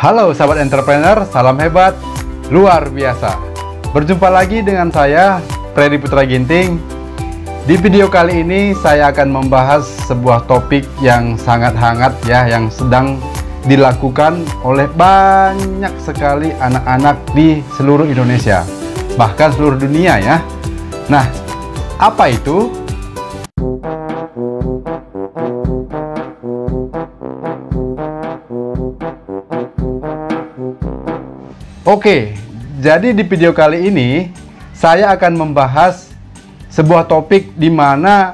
Halo sahabat entrepreneur, salam hebat, luar biasa. Berjumpa lagi dengan saya, Freddy Putra Ginting. Di video kali ini saya akan membahas sebuah topik yang sangat hangat ya, yang sedang dilakukan oleh banyak sekali anak-anak di seluruh Indonesia, bahkan seluruh dunia ya. Nah, apa itu? Oke, jadi di video kali ini saya akan membahas sebuah topik di mana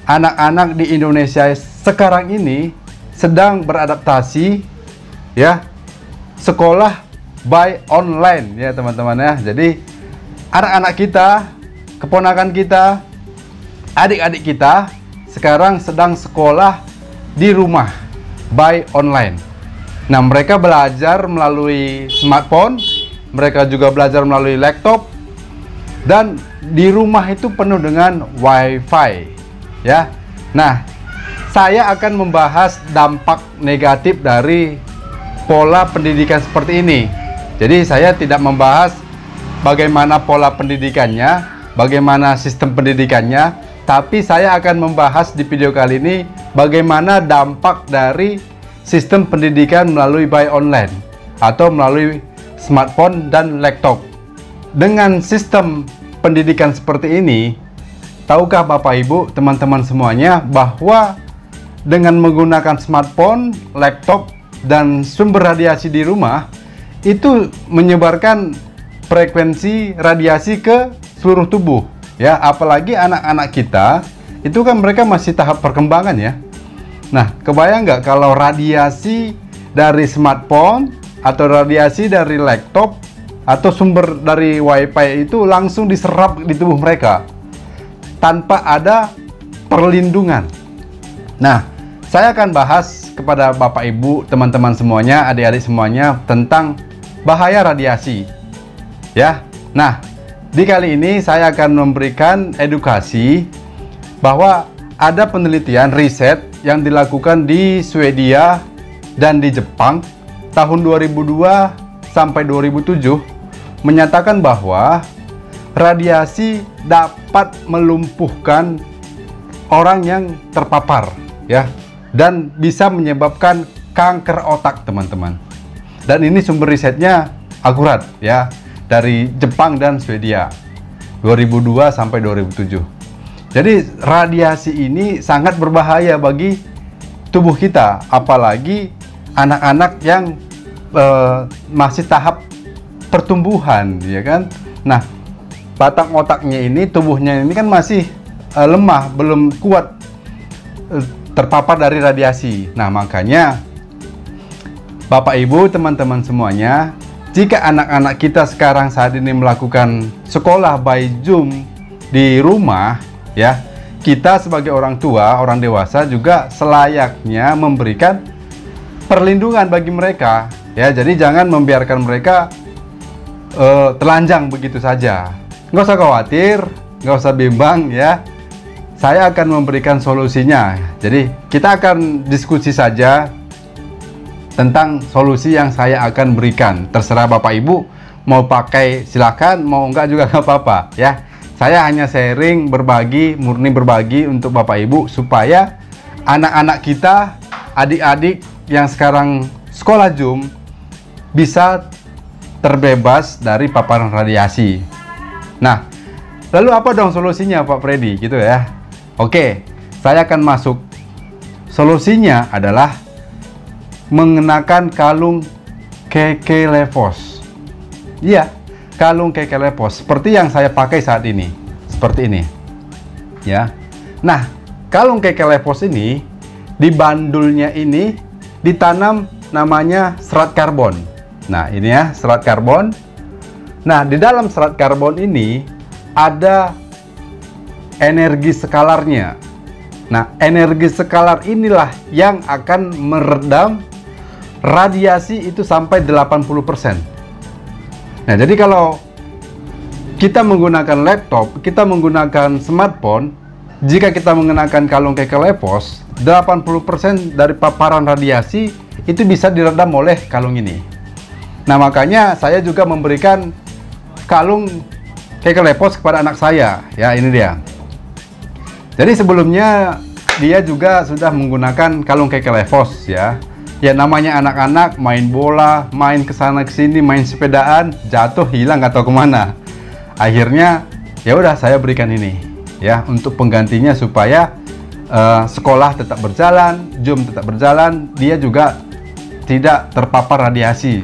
anak-anak di Indonesia sekarang ini sedang beradaptasi ya, sekolah by online ya teman-teman ya. Jadi anak-anak kita, keponakan kita, adik-adik kita sekarang sedang sekolah di rumah by online. Nah, mereka belajar melalui smartphone, mereka juga belajar melalui laptop, dan di rumah itu penuh dengan wifi ya. Nah, saya akan membahas dampak negatif dari pola pendidikan seperti ini. Jadi saya tidak membahas bagaimana pola pendidikannya, bagaimana sistem pendidikannya, tapi saya akan membahas di video kali ini bagaimana dampak dari sistem pendidikan melalui by online atau melalui smartphone dan laptop. Dengan sistem pendidikan seperti ini, tahukah Bapak Ibu, teman-teman semuanya, bahwa dengan menggunakan smartphone, laptop, dan sumber radiasi di rumah, itu menyebarkan frekuensi radiasi ke seluruh tubuh ya, apalagi anak-anak kita, itu kan mereka masih tahap perkembangan ya. Nah, kebayang nggak kalau radiasi dari smartphone atau radiasi dari laptop atau sumber dari wifi itu langsung diserap di tubuh mereka tanpa ada perlindungan. Nah, saya akan bahas kepada Bapak Ibu, teman-teman semuanya, adik-adik semuanya tentang bahaya radiasi. Ya. Nah, di kali ini saya akan memberikan edukasi bahwa ada penelitian riset yang dilakukan di Swedia dan di Jepang tahun 2002 sampai 2007 menyatakan bahwa radiasi dapat melumpuhkan orang yang terpapar ya, dan bisa menyebabkan kanker otak teman-teman. Dan ini sumber risetnya akurat ya, dari Jepang dan Swedia 2002 sampai 2007. Jadi radiasi ini sangat berbahaya bagi tubuh kita, apalagi anak-anak yang masih tahap pertumbuhan, ya kan? Nah, batang otaknya ini, tubuhnya ini kan masih lemah, belum kuat terpapar dari radiasi. Nah, makanya Bapak Ibu, teman-teman semuanya, jika anak-anak kita sekarang saat ini melakukan sekolah by Zoom di rumah, ya, kita sebagai orang tua, orang dewasa juga selayaknya memberikan perlindungan bagi mereka ya. Jadi jangan membiarkan mereka telanjang begitu saja. Nggak usah khawatir, nggak usah bimbang ya, saya akan memberikan solusinya. Jadi kita akan diskusi saja tentang solusi yang saya akan berikan. Terserah Bapak Ibu mau pakai silakan, mau enggak juga nggak apa-apa ya. Saya hanya sharing, berbagi, murni berbagi untuk Bapak Ibu supaya anak-anak kita, adik-adik yang sekarang sekolah Zoom bisa terbebas dari paparan radiasi. Nah, lalu apa dong solusinya Pak Freddy gitu ya? Oke, saya akan masuk. Solusinya adalah mengenakan kalung kekelevos. Iya, kalung kekelevos seperti yang saya pakai saat ini, seperti ini ya. Nah, kalung kekelevos ini di bandulnya ini ditanam namanya serat karbon. Nah, ini ya serat karbon. Nah, di dalam serat karbon ini ada energi skalarnya. Nah, energi skalar inilah yang akan meredam radiasi itu sampai 80%. Nah, jadi kalau kita menggunakan laptop, kita menggunakan smartphone, jika kita mengenakan kalung kekelevos, 80% dari paparan radiasi itu bisa diredam oleh kalung ini. Nah, makanya saya juga memberikan kalung kekelepos kepada anak saya. Ya, ini dia. Jadi sebelumnya dia juga sudah menggunakan kalung kekelepos ya. Ya, namanya anak-anak main bola, main kesana kesini, main sepedaan, jatuh, hilang, nggak tahu kemana. Akhirnya ya udah saya berikan ini ya untuk penggantinya supaya sekolah tetap berjalan, Zoom tetap berjalan, dia juga tidak terpapar radiasi.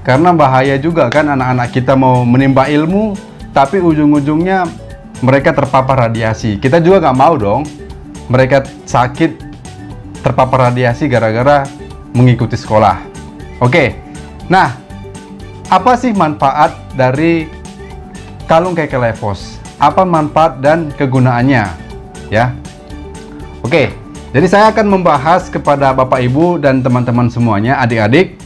Karena bahaya juga kan anak-anak kita mau menimba ilmu, tapi ujung-ujungnya mereka terpapar radiasi. Kita juga nggak mau dong mereka sakit terpapar radiasi gara-gara mengikuti sekolah. Oke, nah apa sih manfaat dari kalung kekelepos? Apa manfaat dan kegunaannya? Ya, oke. Jadi saya akan membahas kepada Bapak Ibu dan teman-teman semuanya, adik-adik,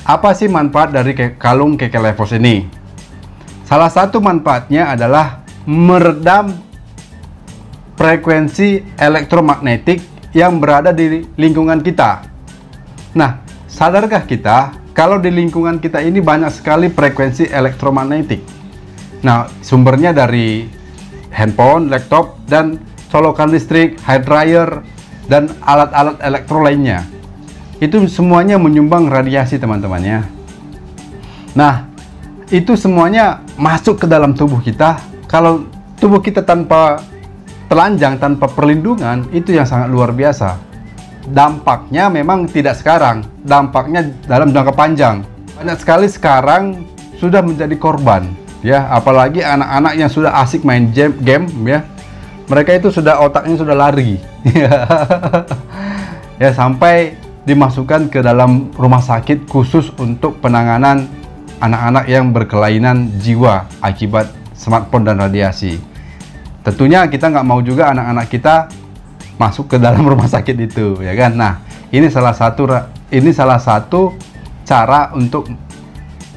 apa sih manfaat dari kalung kekelepos ini? Salah satu manfaatnya adalah meredam frekuensi elektromagnetik yang berada di lingkungan kita. Nah, sadarkah kita kalau di lingkungan kita ini banyak sekali frekuensi elektromagnetik? Nah, sumbernya dari handphone, laptop, dan colokan listrik, hair dryer, dan alat-alat elektro lainnya. Itu semuanya menyumbang radiasi, teman-temannya. Nah, itu semuanya masuk ke dalam tubuh kita. Kalau tubuh kita tanpa telanjang, tanpa perlindungan, itu yang sangat luar biasa. Dampaknya memang tidak sekarang, dampaknya dalam jangka panjang. Banyak sekali sekarang sudah menjadi korban, ya, apalagi anak-anak yang sudah asik main game, ya. Mereka itu sudah otaknya sudah lari. Ya, sampai dimasukkan ke dalam rumah sakit khusus untuk penanganan anak-anak yang berkelainan jiwa akibat smartphone dan radiasi. Tentunya kita nggak mau juga anak-anak kita masuk ke dalam rumah sakit itu, ya kan? Nah, ini salah satu cara untuk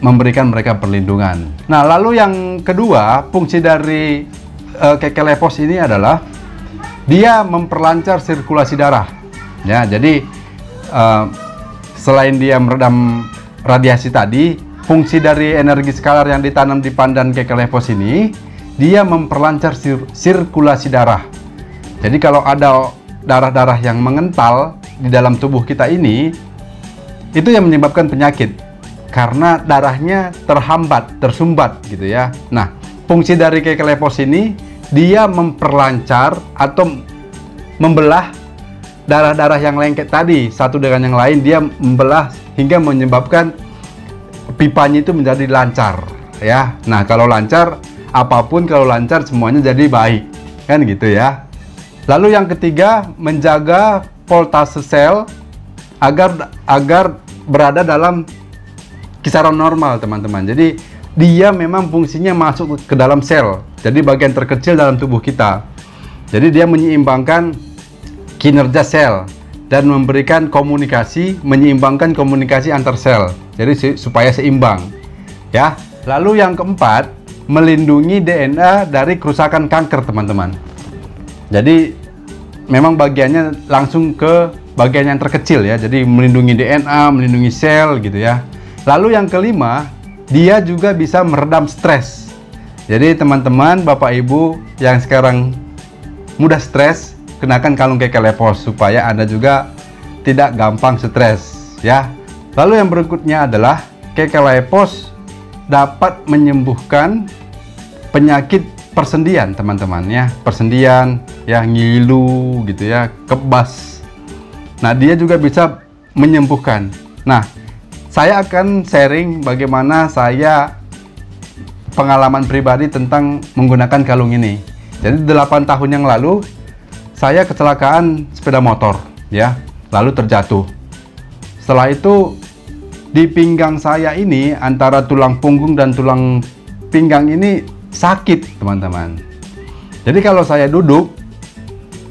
memberikan mereka perlindungan. Nah, lalu yang kedua, fungsi dari kekelepos ini adalah dia memperlancar sirkulasi darah. Ya, jadi selain dia meredam radiasi tadi, fungsi dari energi skalar yang ditanam di pandan kekelepos ini, dia memperlancar sirkulasi darah. Jadi kalau ada darah-darah yang mengental di dalam tubuh kita ini, itu yang menyebabkan penyakit. Karena darahnya terhambat, tersumbat gitu ya. Nah, fungsi dari kekelepos ini, dia memperlancar atau membelah darah-darah yang lengket tadi satu dengan yang lain, dia membelah hingga menyebabkan pipanya itu menjadi lancar ya. Nah, kalau lancar, apapun kalau lancar semuanya jadi baik kan gitu ya. Lalu yang ketiga, menjaga voltase sel agar berada dalam kisaran normal, teman-teman. Jadi dia memang fungsinya masuk ke dalam sel, jadi bagian terkecil dalam tubuh kita. Jadi dia menyeimbangkan kinerja sel dan memberikan komunikasi, menyeimbangkan komunikasi antar sel. Jadi supaya seimbang, ya. Lalu yang keempat, melindungi DNA dari kerusakan kanker, teman-teman. Jadi memang bagiannya langsung ke bagian yang terkecil ya. Jadi melindungi DNA, melindungi sel gitu ya. Lalu yang kelima, dia juga bisa meredam stres. Jadi teman-teman, Bapak Ibu yang sekarang mudah stres, kenakan kalung kekelepos supaya Anda juga tidak gampang stres ya. Lalu yang berikutnya adalah kekelepos dapat menyembuhkan penyakit persendian, teman-teman ya. Persendian ya, ngilu gitu ya, kebas. Nah, dia juga bisa menyembuhkan. Nah, saya akan sharing bagaimana saya pengalaman pribadi tentang menggunakan kalung ini. Jadi 8 tahun yang lalu saya kecelakaan sepeda motor ya, lalu terjatuh. Setelah itu di pinggang saya ini, antara tulang punggung dan tulang pinggang ini sakit, teman-teman. Jadi kalau saya duduk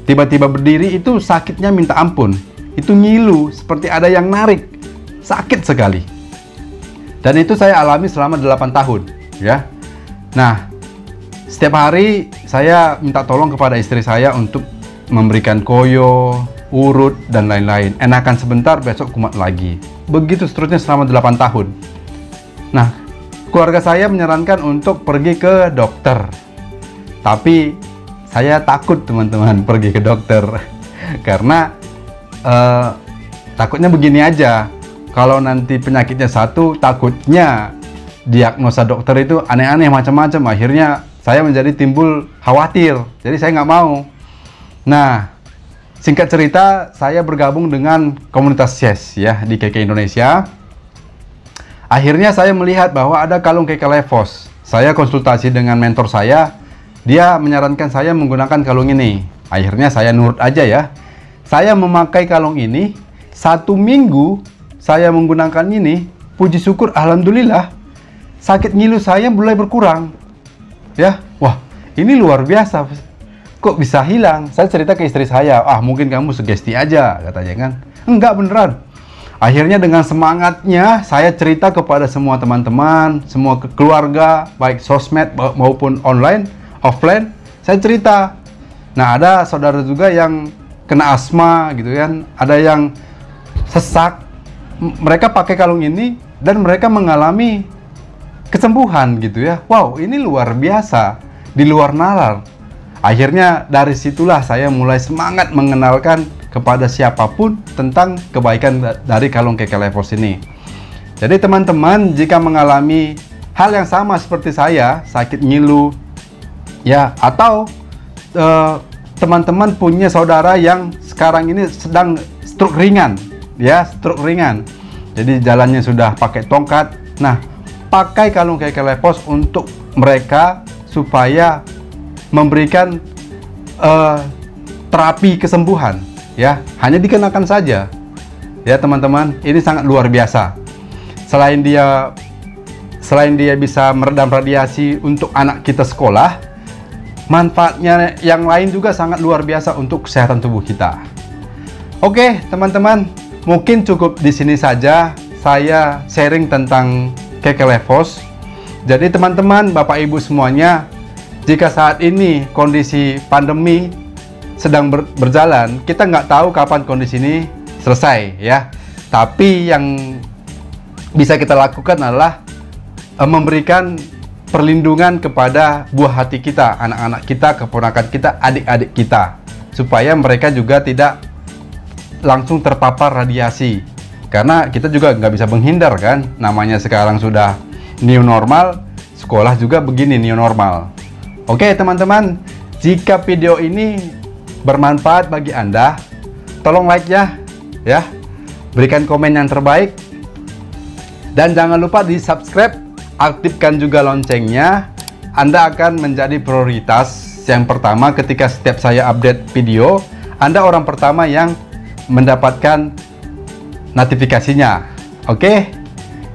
tiba-tiba berdiri itu sakitnya minta ampun. Itu ngilu seperti ada yang narik. Sakit sekali. Dan itu saya alami selama 8 tahun ya. Nah, setiap hari saya minta tolong kepada istri saya untuk memberikan koyo, urut, dan lain-lain. Enakan sebentar, besok kumat lagi. Begitu seterusnya selama 8 tahun. Nah, keluarga saya menyarankan untuk pergi ke dokter. Tapi saya takut teman-teman pergi ke dokter. Karena takutnya begini aja. Kalau nanti penyakitnya satu, takutnya diagnosa dokter itu aneh-aneh macam-macam. Akhirnya saya menjadi timbul khawatir. Jadi saya nggak mau. Nah, singkat cerita, saya bergabung dengan komunitas CES ya di KK Indonesia. Akhirnya saya melihat bahwa ada kalung Kekalefos. Saya konsultasi dengan mentor saya, dia menyarankan saya menggunakan kalung ini. Akhirnya saya nurut aja ya. Saya memakai kalung ini 1 minggu, saya menggunakan ini, puji syukur alhamdulillah, sakit ngilu saya mulai berkurang. Ya, wah, ini luar biasa. Kok bisa hilang? Saya cerita ke istri saya, mungkin kamu sugesti aja, katanya kan. Enggak, beneran. Akhirnya dengan semangatnya saya cerita kepada semua teman-teman, semua keluarga, baik sosmed maupun online, offline, saya cerita. Nah, ada saudara juga yang kena asma gitu kan, ada yang sesak. Mereka pakai kalung ini dan mereka mengalami kesembuhan gitu ya. Wow, ini luar biasa, di luar nalar. Akhirnya dari situlah saya mulai semangat mengenalkan kepada siapapun tentang kebaikan dari kalung Kekalefos ini. Jadi teman-teman, jika mengalami hal yang sama seperti saya, sakit ngilu ya, atau teman-teman punya saudara yang sekarang ini sedang stroke ringan ya, stroke ringan, jadi jalannya sudah pakai tongkat. Nah, pakai kalung Kekalefos untuk mereka supaya memberikan terapi kesembuhan ya, hanya dikenakan saja ya teman-teman. Ini sangat luar biasa. Selain dia bisa meredam radiasi untuk anak kita sekolah, manfaatnya yang lain juga sangat luar biasa untuk kesehatan tubuh kita. Oke teman-teman, mungkin cukup di sini saja saya sharing tentang Kekalefos. Jadi teman-teman, Bapak Ibu semuanya, jika saat ini kondisi pandemi sedang berjalan, kita nggak tahu kapan kondisi ini selesai ya. Tapi yang bisa kita lakukan adalah memberikan perlindungan kepada buah hati kita, anak-anak kita, keponakan kita, adik-adik kita, supaya mereka juga tidak langsung terpapar radiasi. Karena kita juga nggak bisa menghindar kan, namanya sekarang sudah new normal, sekolah juga begini new normal. Oke teman-teman, jika video ini bermanfaat bagi Anda, tolong like ya, berikan komen yang terbaik, dan jangan lupa di subscribe, aktifkan juga loncengnya. Anda akan menjadi prioritas yang pertama ketika setiap saya update video. Anda orang pertama yang mendapatkan notifikasinya. Oke,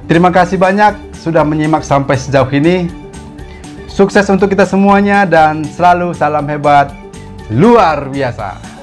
terima kasih banyak sudah menyimak sampai sejauh ini. Sukses untuk kita semuanya dan selalu salam hebat luar biasa.